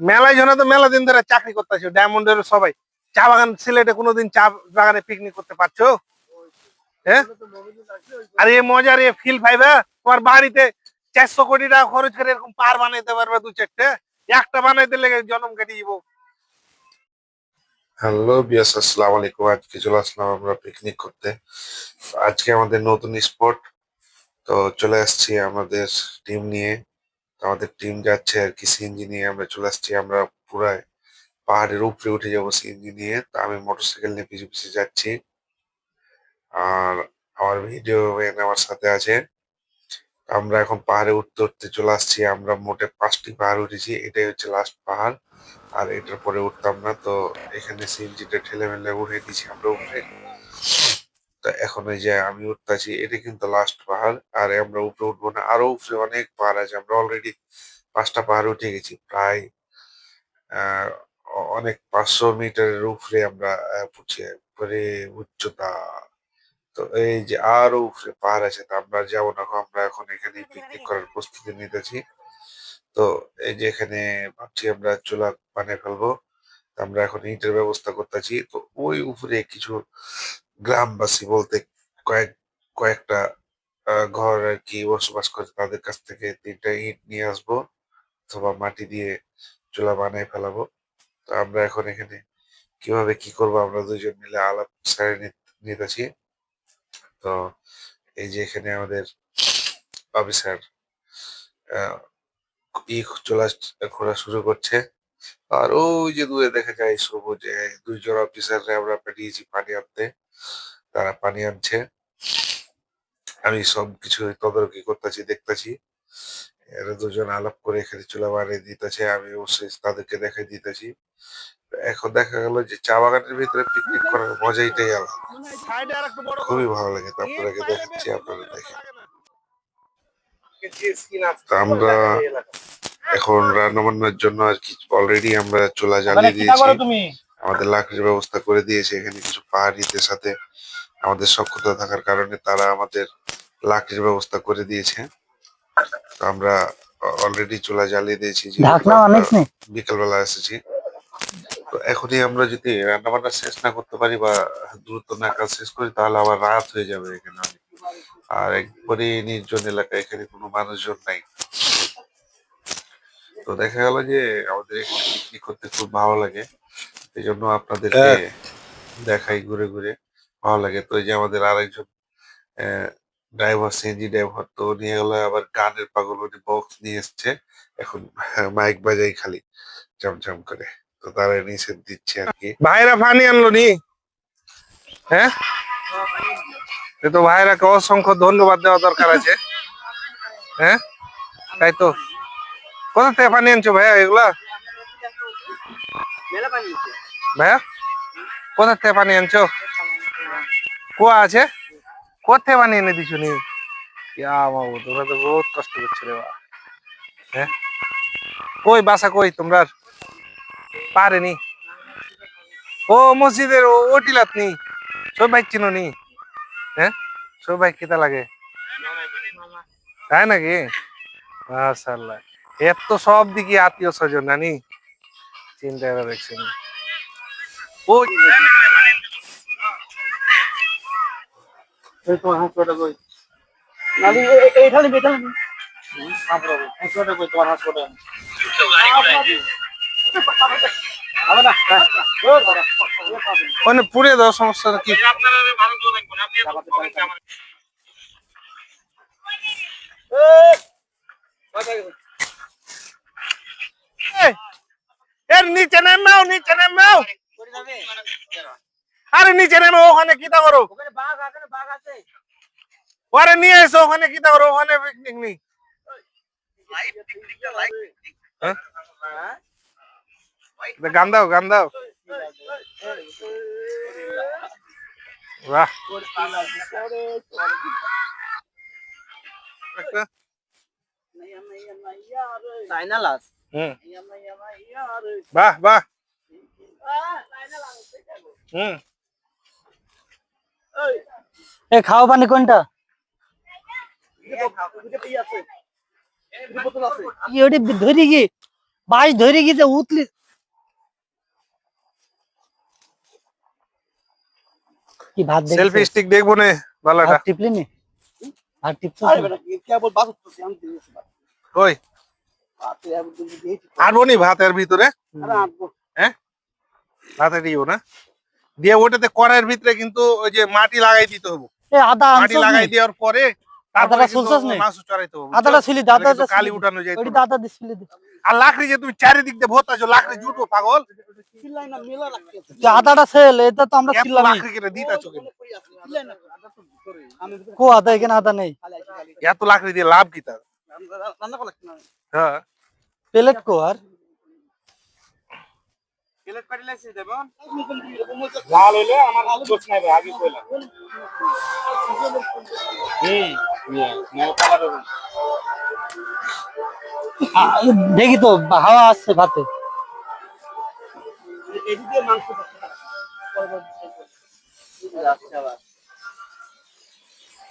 মেলায় জন্য তো মেলা দিন ধরে চাকরি করতেছো, ডায়মন্ডের সবাই। চা বাগান সিলেটে কোনোদিন চা বাগানে পিকনিক করতে পারছো? হ্যাঁ, আর এই মজার এ ফিল পাইবা তোমার বাড়িতে 400 কোটি টাকা খরচ করে এরকম পার বানাইতে পারবে, দু চারটে। একটা বানাইতে লেগে জন্ম কেটে যাবো। হ্যালো বিয়াস, আসসালামু আলাইকুম। আজকে চলে আসলাম আমরা পিকনিক করতে। আজকে আমাদের নতুন স্পট। তো চলে আসছি আমাদের টিম নিয়ে। তো আমাদের টিম যাচ্ছে আর কি সিএনজি নিয়ে। আমরা চলে আসছি, আমরা পুরাই পাহাড়ের উপরে উঠে যাবো সিএনজি নিয়ে। তো আমি মোটরসাইকেল নিয়ে পিছু পিছু যাচ্ছি, আর আমার ভিডিও ম্যান আমার সাথে আছে। আমরা এখন পাহাড়ে উঠতে উঠতে চলে আসছি। আমরা মোটে 5টি পাহাড় উঠেছি, এটাই হচ্ছে লাস্ট পাহাড়। আর এটার পরে উঠতাম না। তো এখানে সিএনজিটা ঠেলে মেলে উঠে দিছি আমরা উপরে। তো এখন এই যে আমি উঠতেছি, এটা কিন্তু লাস্ট পাহাড়। আর আমরা উপরে উঠবো না, আরো উপরে অনেক পাহাড় আছে। আমরা অলরেডি 5টা পাহাড় উঠে গেছি, প্রায় আহ অনেক 500 মিটারের উপরে আমরা উঠছি, একবারে উচ্চতা। তো এই যে আরো উপরে পাহাড় আছে, তো আমরা যাবো না, আমরা এখন এখানে পিকনিক করার প্রস্তুতি নিতেছি। তো এই যে এখানে ভাবছি আমরা চুলা বানিয়ে ফেলবো। তো আমরা এখন ইটের ব্যবস্থা করতেছি। তো ওই উপরে কিছু গ্রামবাসী বলতে কয়েক কয়েকটা ঘর আর কি বসবাস করে, তাদের কাছ থেকে 3টা ইট নিয়ে আসবো, অথবা মাটি দিয়ে চুলা বানিয়ে ফেলাবো। তো আমরা এখন এখানে কিভাবে কি করবো আমরা দুইজন মিলে আলাপ সারে নিতেছি। তো এই যে এখানে আমাদের অফিসার চুলা খোঁড়া শুরু করছে। আর ওই যে দূরে দেখা যায় সবুজে 2জন অফিসাররা আমরা পাঠিয়েছি পানি আনতে, তারা পানি আনছে। আমি সবকিছু তদারকি করতেছি, দেখতেছি। এরা দুজন আলাপ করে এখানে চুলা বানিয়ে দিতেছে, আমি অবশ্যই তাদেরকে দেখাই দিতেছি। এখন দেখা গেল যে চা বাগানের ভিতরে পিকনিক করার মজাটাই আলাদা, সাইডে আর একটু বড় করো। খুবই ভালো লাগে। তো ইট আপনাদেরকে বাইরে বের দেখাচ্ছি, করতে আপনারা দেখেন। লাগে না। যে স্কিন আছে তো আমরা এই এলাকা। এখন রান্না বান্নার জন্য আর কি অলরেডি আমরা চুলা ওখানে জ্বালিয়ে কিটা দিয়েছি। করো তুমি? আমাদের লাকড়ির ব্যবস্থা করে দিয়েছে। এখানে কিছু পাহাড়িদের সাথে আমাদের সখ্যতা থাকার কারণে তারা আমাদের লাকড়ির ব্যবস্থা করে দিয়েছে। তো আমরা অলরেডি চুলা জ্বালিয়ে দিয়েছি, যেহেতু ঢাকনা আমরা অনেক নেই। বিকেলবেলা এসেছি। তো এখনই আমরা যদি রান্না বান্না শেষ না করতে পারি বা দ্রুত না কাজ শেষ করি, তাহলে আবার রাত হয়ে যাবে এখানে অনেক। আর একবারে নির্জন এলাকা, এখানে কোনো মানুষজন নাই। তো দেখা গেল যে আমাদের এখানে পিকনিক করতে খুব ভালো লাগে। এই জন্য আপনাদেরকে দেখাই ঘুরে ঘুরে, ভালো লাগে। তো এই যে আমাদের আরেকজন ড্রাইভার, সিএনজি ড্রাইভার, তো নিয়ে গেলো আবার গানের পাগল, উনি বক্স নিয়ে এসছে এখন। মাইক বাজাই খালি জমজম করে। তো তারা নিষেধ দিচ্ছে আর কি। ভাইরা পানি আনলো নি? হ্যাঁ, এ তো ভাইরাকে অসংখ্য ধন্যবাদ দেওয়া দরকার আছে। হ্যাঁ, তাই তো। কোথা থেকে পানি আনছো ভাইয়া এগুলা? ভাইয়া কোথা থেকে পানি আনছো? কুয়া আছে? কোথা থেকে পানি এনে দিছো নি? ইয়া বাবু, তোমরা তো বহুত কষ্ট করছো রে বাবা। হ্যাঁ, কই বাসা কই তোমরা? পারেনি? ও মসজিদের ও টিলাত নি? সব বাইক চিনো নি? হ্যাঁ, সব বাইক কিতা লাগে? তাই নাকি? মাশাআল্লাহ, এত সব দিকে আত্মীয় স্বজন নানি, চিন্তা করে দেখছেন। ওই তোমার হাসপাতাল কই? নালি এইখানে বেটা হাসপাতাল কই? তোমার হাসপাতাল হবে না। মানে পুড়ে দেওয়ার সমস্যা কি? এর নিচে নেমেও, নিচে নেমেও। আরে নিচে নেমে ওখানে কিতা করো? ওরে নিয়ে এসো, ওখানে কিতা করো? ওখানে পিকনিক নি। হ্যাঁ? গান দাও, গান দাও। বাহ, একটা হুম, বাহ বাহ, হুম। এ খাও পানি কোনটা? ওটা ধরি কি বাইশ ধরে গেছে উতলি কি ভাত সেলফি দেখছিস স্টিক দেখবো নে ভালোটা ভাত টিপলি নি ভাত টিপছিস আরে না? বেটা কেবল বাস করতে আমি দিয়েছি কই আনবো নি ভাতের ভিতরে আরে আনবো হ্যাঁ ভাতে দিও না দিয়ে ওটাতে কড়াইয়ের ভিতরে কিন্তু ওই যে মাটি লাগাই দিতে হবে এ আদা মাটি আনছস লাগাই নি দেওয়ার পরে তারপরে আদাটা কিন্তু ছুলছস নি? মাছ চড়াইতে হবে আদাটা ছিলি দাদা কিন্তু কালি উঠানো যায় ওই দাদা দিছিলি আর লাকড়ি যে তুমি চারিদিক দিয়ে ভোতাছো লাকড়ি জুটবো পাগল চিল্লাই না মেলা রাখতে যে আদাটা সেল এটা তো আমরা এত ছিলাম লাকড়ি কেটে দিতাছো কেন চিল্লাই না আদা তো ভিতরে আমি কো আদা এখানে আদা নেই খালি খালি এত লাকড়ি দিয়ে লাভ কি তার রান্না করলে না হ্যাঁ প্লেট কো আর প্লেট পাটি লাগছে দেবন লাল হইলে আমার দোষ নাই ভাই আগে কইলাম দেখি তো হাওয়া আসছে ভাতে এদিকে মাংস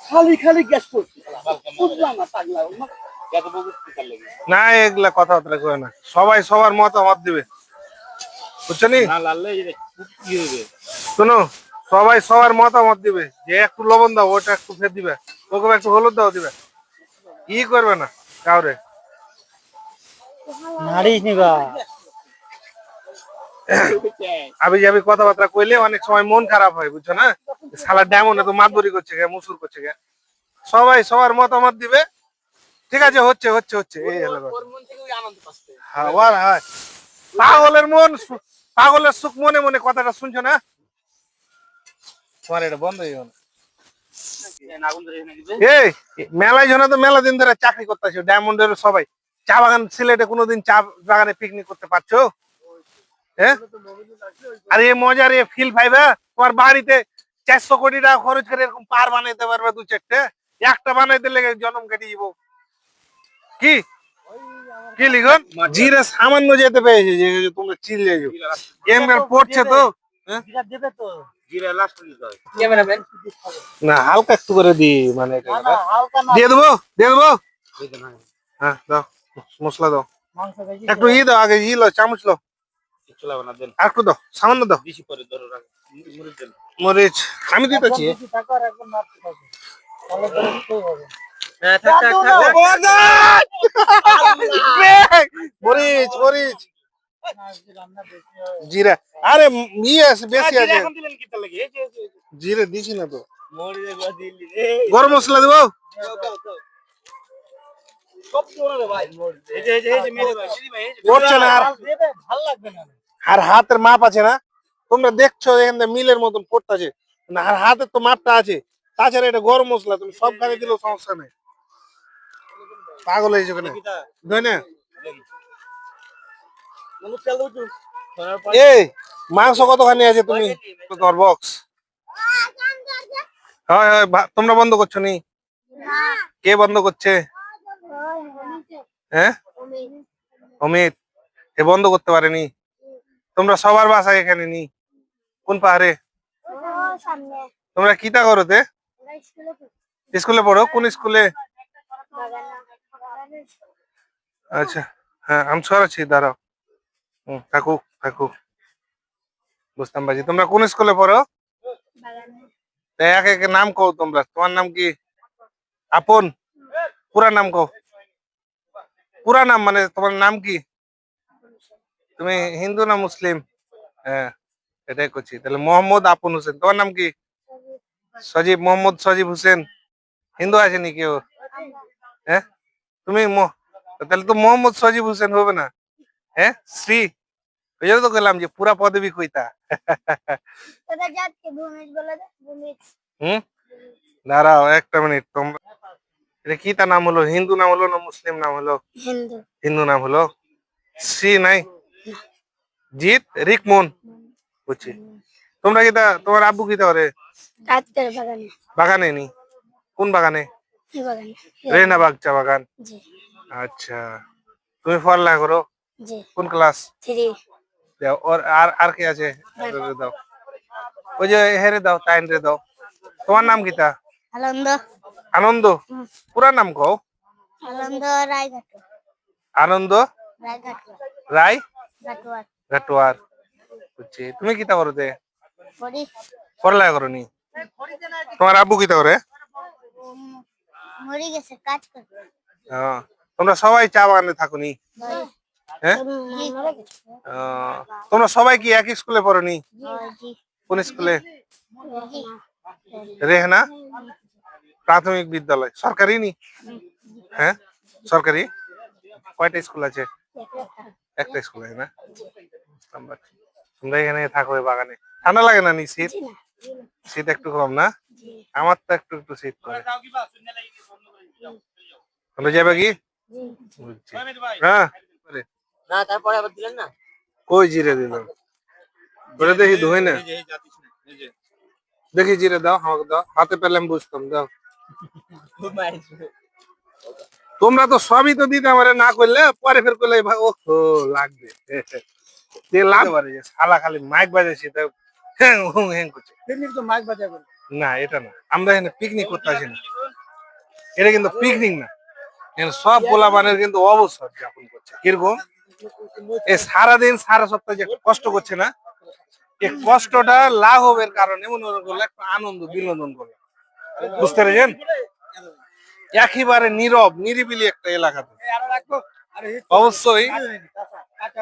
খালি খালি গ্যাস করছি বুঝলাম না পাগলা না এগুলা কথাবার্তা কয় না সবাই সবার মতামত দিবে বুঝছো নি শোনো সবাই সবার মতামত দিবে যে একটু লবণ দাও ওটা একটু ফের দিবে ওকে একটু হলুদ দাও দিবে ই করবে না কাউরে নাড়িস নিবা আবি যাবি কথাবার্তা কইলে অনেক সময় মন খারাপ হয় বুঝছো না শালা ডায়মন্ড তো মাতবরি করছে গে মুসুর করছে গে সবাই সবার মতামত দিবে ঠিক আছে হচ্ছে হচ্ছে হচ্ছে এই হলো কথা। মন থেকে ওই আনন্দ পাচ্ছে হ্যাঁ ওর হয় পাগলের মন পাগলের সুখ মনে মনে কথাটা শুনছো না তোমার এটা বন্ধ হইও না আগুন ধরে নাকি এই মেলায় জন্য তো মেলা দিন ধরে চাকরি করতেছো ডায়মন্ডের সবাই চা বাগান সিলেটে কোনোদিন চা বাগানে পিকনিক করতে পারছো হ্যাঁ আর এই মজার এ ফিল পাইবে তোমার বাড়িতে 400 কোটি টাকা খরচ করে এরকম পার বানাইতে পারবে দু চারটে একটা বানাইতে লেগে জন্ম কেটে যাব কি কি লিখন জিরে সামান্য যেতে পেয়েছে যে যে তোমরা চিল যাইছো এমএল পড়ছে তো হ্যাঁ? দেবে তো জিরা লাস্ট দিতে হয় ক্যামেরাম্যান না হালকা একটু করে দি মানে এটা না হালকা না দিয়ে দেবো দিয়ে দেবো হ্যাঁ দাও মশলা দাও মাংস বেশি একটু ই দাও আগে ই লো চামচ লো কিছু লাগবে না দেন আর একটু দাও সামান্য দাও বেশি করে ধরো রাখ মুড়ি দেন মরিচ আমি দিতেছি বেশি টাকা আর একদম নাড়তে থাকো তাহলে ধরে দিতেই হবে হ্যাঁ থাক থাক মরিচ মরিচ রান্না বেশি হয় জিরা আরে ইয়ে আছে বেশি আছে এখন দিলেন কি তার লাগে এই যে জিরে দিছি না তো মুড়ি দেবা দিলি রে গরম মশলা দেবো সব তোরা রে ভাই এই যে মেরে ভাই দিদি ভাই এই যে পড়ছে না আর দেবে ভালো লাগবে না আর হাতের মাপ আছে না তোমরা দেখছো এখানে মিলের মতন পড়তেছে না আর হাতের তো মাপটা আছে তাছাড়া এটা গরম মশলা তুমি সব খানে দিলেও সমস্যা নেই পাগল হয়েছে কেন তাই না মানুষ তেল দাও তো এই মাংস কতখানি আছে তুমি তোমার বক্স হয় হয় তোমরা বন্ধ করছো নি কে বন্ধ করছে হ্যাঁ অমিত এ বন্ধ করতে পারেনি তোমরা সবার বাসায় এখানে নি কোন পাহাড়ে তোমরা কিতা করো তে স্কুলে পড়ো কোন স্কুলে আচ্ছা হ্যাঁ আমি সরাচ্ছি দাঁড়াও থাকুক থাকুক বুঝতাম পারছি তোমরা কোন স্কুলে পড়ো তা এক এক নাম কও তোমরা তোমার নাম কি আপন পুরা নাম কও পুরা নাম মানে তোমার নাম কি তুমি হিন্দু না মুসলিম হ্যাঁ এটাই করছি তাহলে মোহাম্মদ আপন হোসেন তোমার নাম কি সজীব মোহাম্মদ সজীব হোসেন হিন্দু আছে নি কেউ হ্যাঁ তুমি তাহলে তো মোহাম্মদ সজীব হোসেন হবে না হ্যাঁ শ্রী ওই জন্য তো গেলাম যে পুরা পদবী কইতা হুম দাঁড়াও একটা মিনিট তোমরা এটা কি তার নাম হলো হিন্দু নাম হলো না মুসলিম নাম হলো হিন্দু নাম হলো শ্রী নাই জিৎ রিকমন বুঝছি তোমরা কি তোমার আব্বু কি করে বাগানে নি কোন বাগানে রেনা বাগ চা বাগান আচ্ছা তুমি পড়ালেখা করো কোন ক্লাস দাও আর কি আছে দাও ওই যে হেরে দাও টাইম রে দাও তোমার নাম কি তা আনন্দ আনন্দ পুরা নাম কও আনন্দ রায়ঘাট আনন্দ রায়ঘাট রায় ঘাটুয়ার ঘাটুয়ার। বুঝছি। তুমি কিতা করো তে? পরি পড়ালেখা করো নি? তোমার আব্বু কিতা করে? মরে গেছে কাজ করে আহ, তোমরা সবাই চা বাগানে থাকো নি? হ্যাঁ জি তোমরা সবাই কি একই স্কুলে পড়ো নি? জি কোন স্কুলে? জি রেহনা প্রাথমিক বিদ্যালয়। সরকারি নি? হ্যাঁ সরকারি। কয়টা স্কুল আছে? একটা স্কুল আছে না? বুঝতাম পারছি। তোমরা এখানে থাকো এই বাগানে। ঠান্ডা লাগে না নি শীত? শীত একটু কম না? আমার তো একটু একটু শীত করে। তাহলে যাবে কি? বুঝছি। হ্যাঁ না তারপরে আবার দিলেন না কই জিরে দিলাম? ওটা দেখি ধুই না। দেখি জিরে দাও, আমাকে দাও। হাতে পেলে আমি বুঝতাম, দাও। তোমরা তো সবই তো দিতে পারে, না করলে পরে ফের করলে ও লাগবে। তেল লাগতে পারে যে শালা খালি মাইক বাজাইছি তা হ্যাং হুং হ্যাং করছে। পিকনিক তো মাইক বাজাবেন না এটা না, আমরা এখানে পিকনিক করতে আসি না। এটা কিন্তু পিকনিক না, এখানে সব পোলাপানের কিন্তু অবসর যাপন করছে। কিরকম এই সারাদিন সারা সপ্তাহ যে একটা কষ্ট করছে না, এই কষ্টটা লাঘবের কারণে মনে করলে একটা আনন্দ বিনোদন করলো। বুঝতে পেরেছেন? একেবারে নীরব নিরিবিলি একটা এলাকাতে আরো রাখবো আরে অবশ্যই আচ্ছা